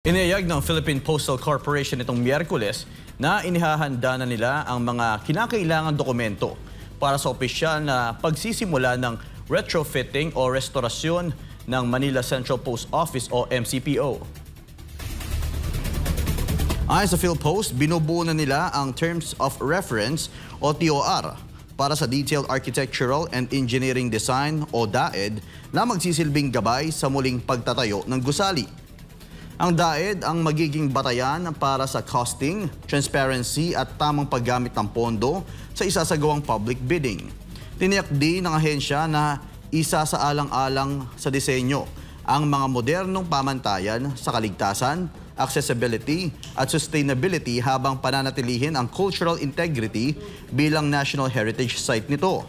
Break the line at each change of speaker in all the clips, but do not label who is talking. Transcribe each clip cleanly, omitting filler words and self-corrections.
Inihayag ng Philippine Postal Corporation itong Miyerkules na inihahanda na nila ang mga kinakailangang dokumento para sa opisyal na pagsisimula ng retrofitting o restorasyon ng Manila Central Post Office o MCPO. Ayon sa PhilPost, binubuo na nila ang Terms of Reference o TOR para sa Detailed Architectural and Engineering Design o DAED na magsisilbing gabay sa muling pagtatayo ng gusali. Ang DAED ang magiging batayan para sa costing, transparency at tamang paggamit ng pondo sa isasagawang public bidding. Tiniyak din ng ahensya na isa sa alang-alang sa disenyo ang mga modernong pamantayan sa kaligtasan, accessibility at sustainability habang pananatilihin ang cultural integrity bilang National Heritage Site nito.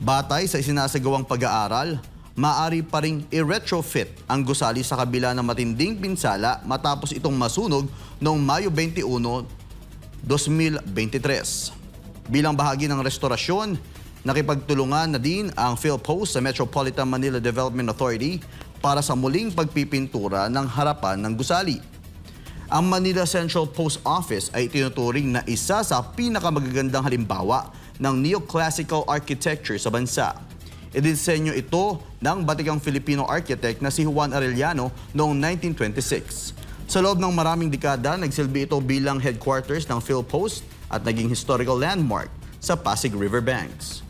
Batay sa isinasagawang pag-aaral, maaari pa ring i-retrofit ang gusali sa kabila ng matinding pinsala matapos itong masunog noong Mayo 21, 2023. Bilang bahagi ng restorasyon, nakipagtulungan na din ang PhilPost sa Metropolitan Manila Development Authority para sa muling pagpipintura ng harapan ng gusali. Ang Manila Central Post Office ay tinuturing na isa sa pinakamagagandang halimbawa ng neoclassical architecture sa bansa. Idisenyo ito ng batikang Filipino architect na si Juan Arellano noong 1926. Sa loob ng maraming dekada, nagsilbi ito bilang headquarters ng PhilPost at naging historical landmark sa Pasig River Banks.